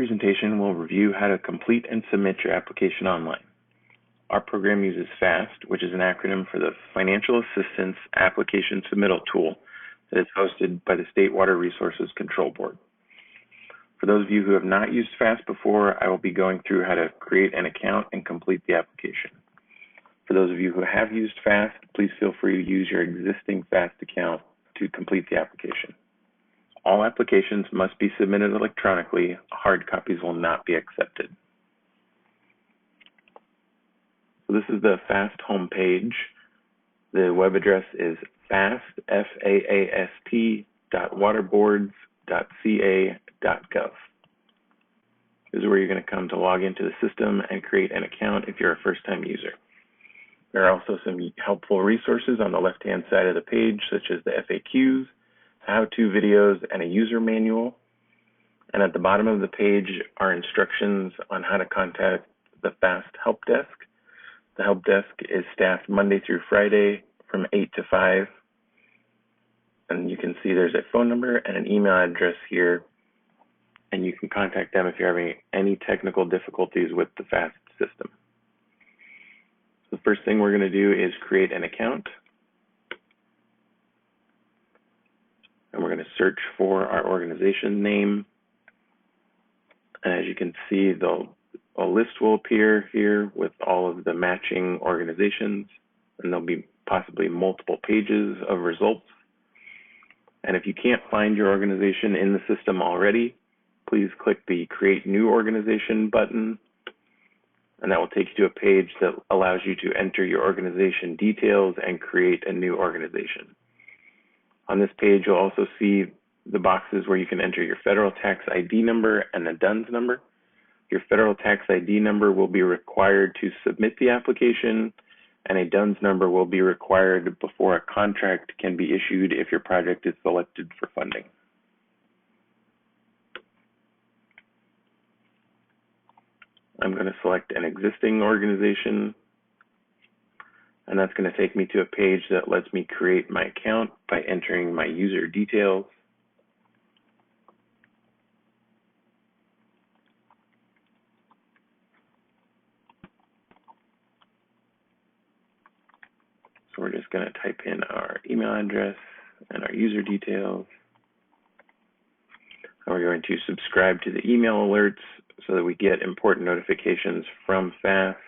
presentation will review how to complete and submit your application online. Our program uses FAAST, which is an acronym for the Financial Assistance Application Submittal Tool that is hosted by the State Water Resources Control Board. For those of you who have not used FAAST before, I will be going through how to create an account and complete the application. For those of you who have used FAAST, please feel free to use your existing FAAST account to complete the application. All applications must be submitted electronically. Hard copies will not be accepted. So this is the FAAST homepage. The web address is faast.waterboards.ca.gov. This is where you're going to come to log into the system and create an account if you're a first-time user. There are also some helpful resources on the left-hand side of the page, such as the FAQs, how-to videos, and a user manual. And at the bottom of the page are instructions on how to contact the FAAST help desk. The help desk is staffed Monday through Friday from 8 to 5. And you can see there's a phone number and an email address here. And you can contact them if you're having any technical difficulties with the FAAST system. The first thing we're going to do is create an account. And we're going to search for our organization name. And as you can see, a list will appear here with all of the matching organizations, and there'll be possibly multiple pages of results. And if you can't find your organization in the system already, please click the Create New Organization button, and that will take you to a page that allows you to enter your organization details and create a new organization. On this page, you'll also see the boxes where you can enter your federal tax ID number and the DUNS number. Your federal tax ID number will be required to submit the application, and a DUNS number will be required before a contract can be issued if your project is selected for funding. I'm going to select an existing organization, and that's going to take me to a page that lets me create my account by entering my user details. So we're just going to type in our email address and our user details. And we're going to subscribe to the email alerts so that we get important notifications from FAAST,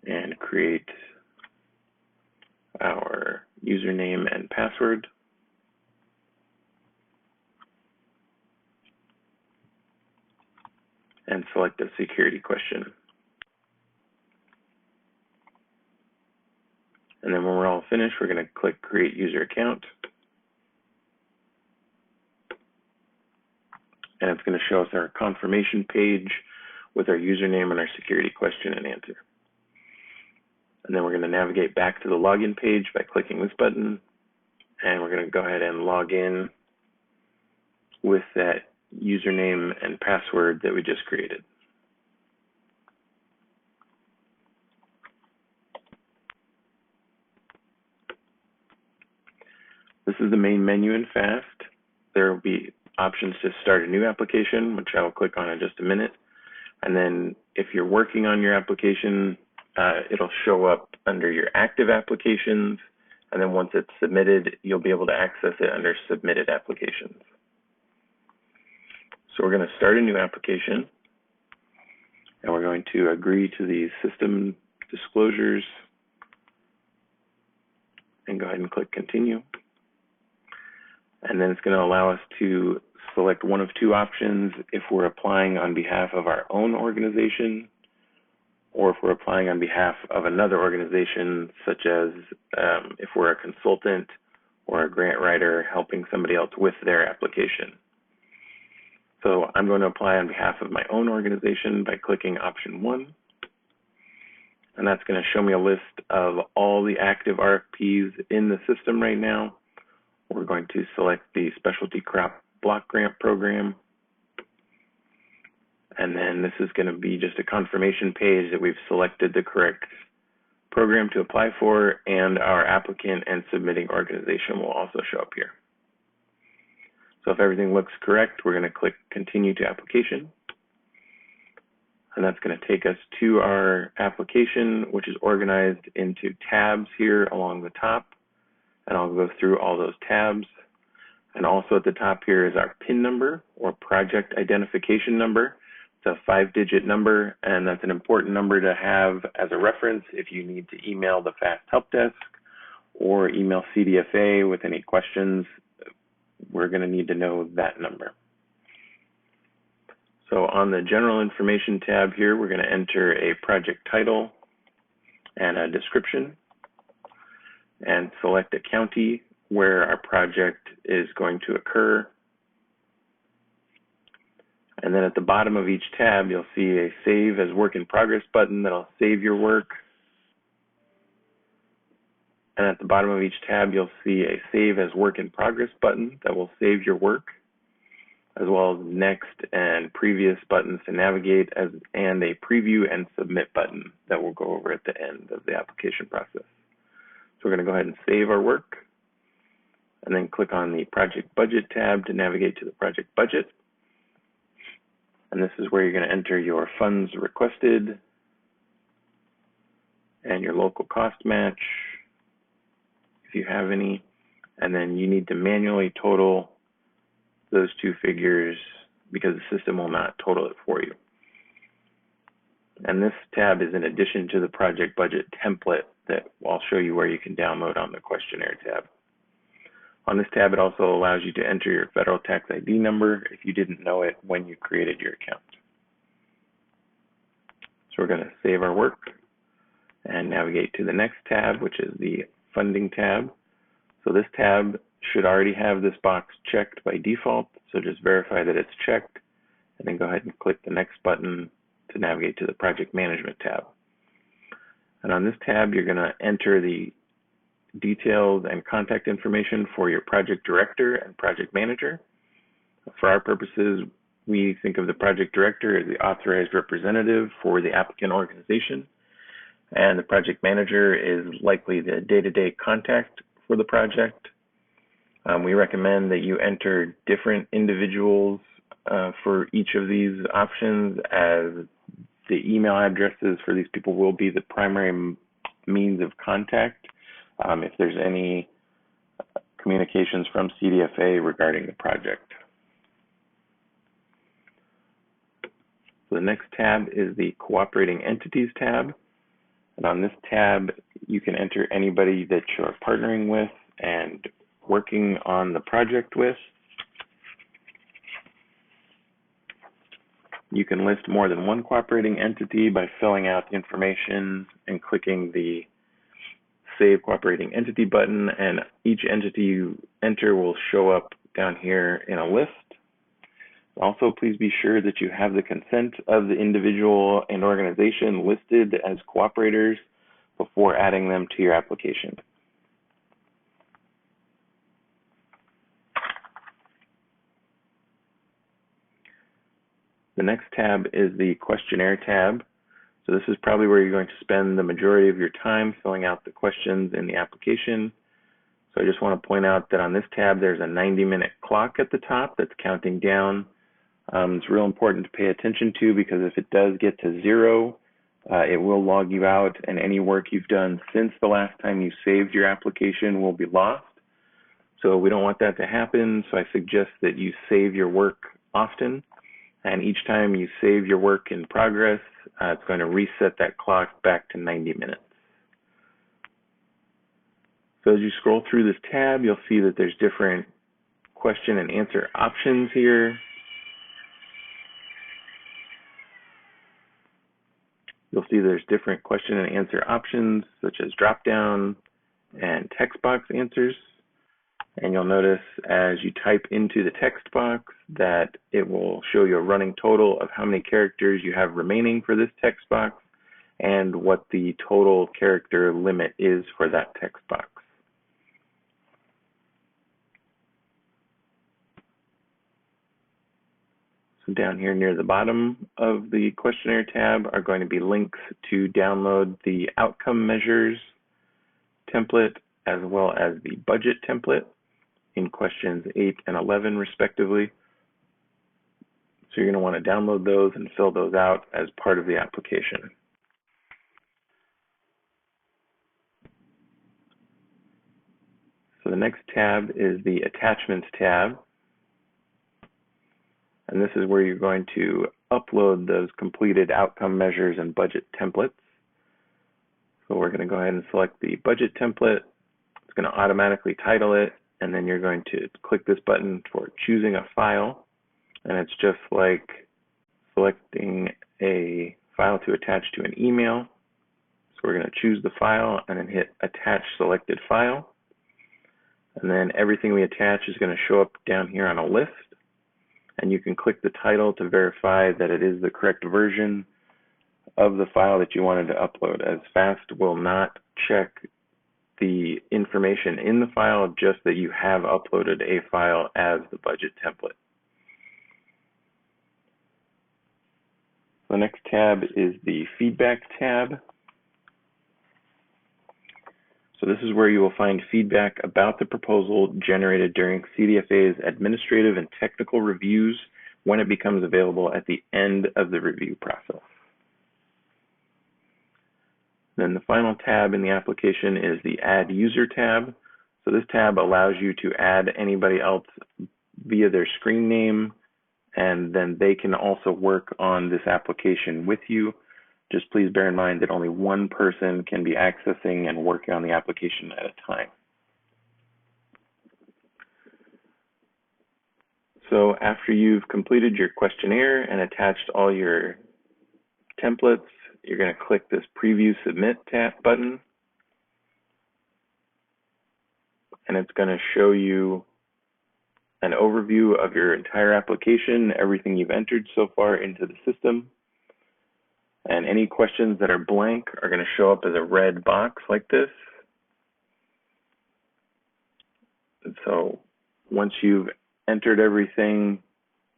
and create our username and password. And select a security question. And then when we're all finished, we're going to click Create User Account. And it's going to show us our confirmation page with our username and our security question and answer. And then we're going to navigate back to the login page by clicking this button. And we're going to go ahead and log in with that username and password that we just created. This is the main menu in FAAST. There will be options to start a new application, which I will click on in just a minute. And then if you're working on your application, it'll show up under your active applications. And then once it's submitted, you'll be able to access it under submitted applications. So we're going to start a new application, and we're going to agree to the system disclosures and go ahead and click Continue. And then it's going to allow us to select one of two options if we're applying on behalf of our own organization, or if we're applying on behalf of another organization, such as if we're a consultant or a grant writer helping somebody else with their application. So I'm going to apply on behalf of my own organization by clicking option 1. And that's going to show me a list of all the active RFPs in the system right now. We're going to select the Specialty Crop Block Grant Program. And then this is going to be just a confirmation page that we've selected the correct program to apply for, and our applicant and submitting organization will also show up here. So if everything looks correct, we're going to click Continue to Application. And that's going to take us to our application, which is organized into tabs here along the top. And I'll go through all those tabs. And also at the top here is our PIN number, or project identification number. It's a 5-digit number, and that's an important number to have as a reference if you need to email the FAAST help desk or email CDFA with any questions. We're going to need to know that number. So on the General Information tab here, we're going to enter a project title and a description, and select a county where our project is going to occur. And then at the bottom of each tab, you'll see a Save as Work in Progress button that'll save your work. And at the bottom of each tab, you'll see a Save as Work in Progress button that will save your work, as well as Next and Previous buttons to navigate, and a Preview and Submit button that we'll go over at the end of the application process. So we're going to go ahead and save our work, and then click on the Project Budget tab to navigate to the project budget. And this is where you're going to enter your funds requested and your local cost match, if you have any. And then you need to manually total those two figures because the system will not total it for you. And this tab is in addition to the project budget template that I'll show you where you can download on the Questionnaire tab. On this tab, it also allows you to enter your federal tax ID number if you didn't know it when you created your account. So we're going to save our work and navigate to the next tab, which is the Funding tab. So this tab should already have this box checked by default, so just verify that it's checked, and then go ahead and click the next button to navigate to the Project Management tab. And on this tab, you're going to enter the details and contact information for your project director and project manager. For our purposes, we think of the project director as the authorized representative for the applicant organization, and the project manager is likely the day-to-day contact for the project. We recommend that you enter different individuals for each of these options, as the email addresses for these people will be the primary means of contact if there's any communications from CDFA regarding the project. So the next tab is the Cooperating Entities tab. And on this tab, you can enter anybody that you're partnering with and working on the project with. You can list more than one cooperating entity by filling out the information and clicking the Save Cooperating Entity button, and each entity you enter will show up down here in a list. Also, please be sure that you have the consent of the individual and organization listed as cooperators before adding them to your application. The next tab is the Questionnaire tab. So this is probably where you're going to spend the majority of your time filling out the questions in the application. So I just want to point out that on this tab, there's a 90-minute clock at the top that's counting down. It's real important to pay attention to, because if it does get to 0, it will log you out, and any work you've done since the last time you saved your application will be lost. So we don't want that to happen, so I suggest that you save your work often, and each time you save your work in progress, it's going to reset that clock back to 90 minutes. So as you scroll through this tab, you'll see that there's different question and answer options here. You'll see there's different question and answer options, such as drop-down and text box answers. And you'll notice as you type into the text box that it will show you a running total of how many characters you have remaining for this text box and what the total character limit is for that text box. So down here near the bottom of the Questionnaire tab are going to be links to download the outcome measures template as well as the budget template in questions 8 and 11 respectively. So you're going to want to download those and fill those out as part of the application. So the next tab is the Attachments tab. And this is where you're going to upload those completed outcome measures and budget templates. So we're going to go ahead and select the budget template. It's going to automatically title it, and then you're going to click this button for choosing a file. And it's just like selecting a file to attach to an email. So we're going to choose the file and then hit Attach Selected File. And then everything we attach is going to show up down here on a list. And you can click the title to verify that it is the correct version of the file that you wanted to upload, as FAAST will not check the information in the file, just that you have uploaded a file as the budget template. The next tab is the Feedback tab. So this is where you will find feedback about the proposal generated during CDFA's administrative and technical reviews when it becomes available at the end of the review process. Then the final tab in the application is the Add User tab. So this tab allows you to add anybody else via their screen name, and then they can also work on this application with you. Just please bear in mind that only one person can be accessing and working on the application at a time. So after you've completed your questionnaire and attached all your templates, you're going to click this Preview Submit tab button. And it's going to show you an overview of your entire application, everything you've entered so far into the system. And any questions that are blank are going to show up as a red box like this. And so once you've entered everything,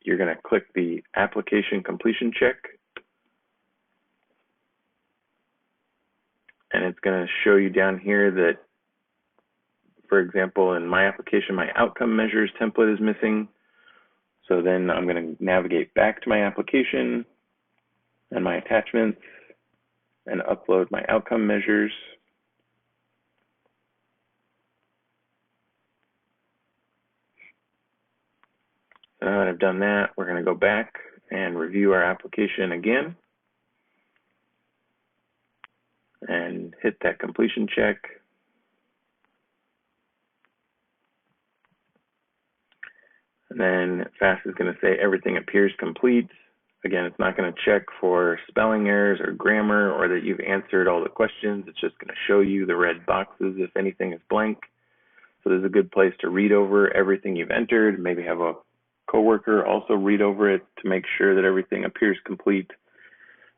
you're going to click the application completion check. And it's going to show you down here that, for example, in my application, my outcome measures template is missing. So then I'm going to navigate back to my application and my attachments and upload my outcome measures. So now that I've done that, we're going to go back and review our application again and hit that completion check. And then FAAST is going to say everything appears complete. Again, it's not going to check for spelling errors or grammar or that you've answered all the questions. It's just going to show you the red boxes if anything is blank. So this is a good place to read over everything you've entered, maybe have a coworker also read over it to make sure that everything appears complete.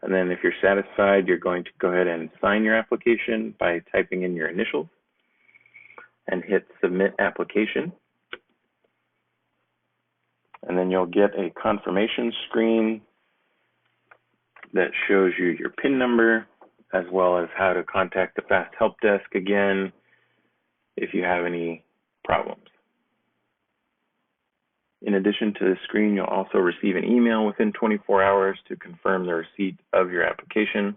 And then if you're satisfied, you're going to go ahead and sign your application by typing in your initials and hit Submit Application. And then you'll get a confirmation screen that shows you your PIN number, as well as how to contact the FAAST Help Desk again if you have any problems. In addition to the screen, you'll also receive an email within 24 hours to confirm the receipt of your application.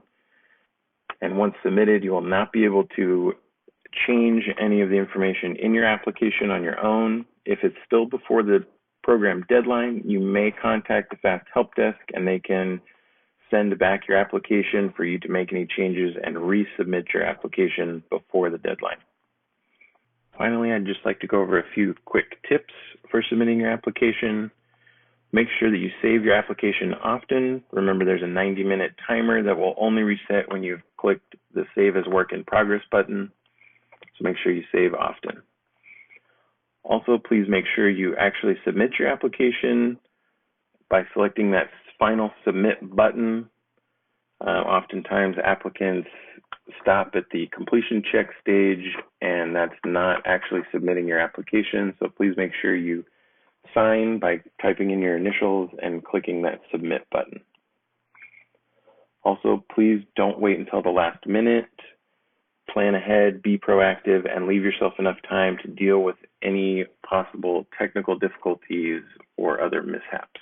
And once submitted, you will not be able to change any of the information in your application on your own. If it's still before the program deadline, you may contact the FAAST Help Desk and they can send back your application for you to make any changes and resubmit your application before the deadline. Finally, I'd just like to go over a few quick tips for submitting your application. Make sure that you save your application often. Remember, there's a 90-minute timer that will only reset when you've clicked the Save as Work in Progress button. So make sure you save often. Also, please make sure you actually submit your application by selecting that final submit button. Oftentimes applicants stop at the completion check stage, and that's not actually submitting your application. So please make sure you sign by typing in your initials and clicking that submit button. Also, please don't wait until the last minute plan ahead, be proactive, and leave yourself enough time to deal with any possible technical difficulties or other mishaps.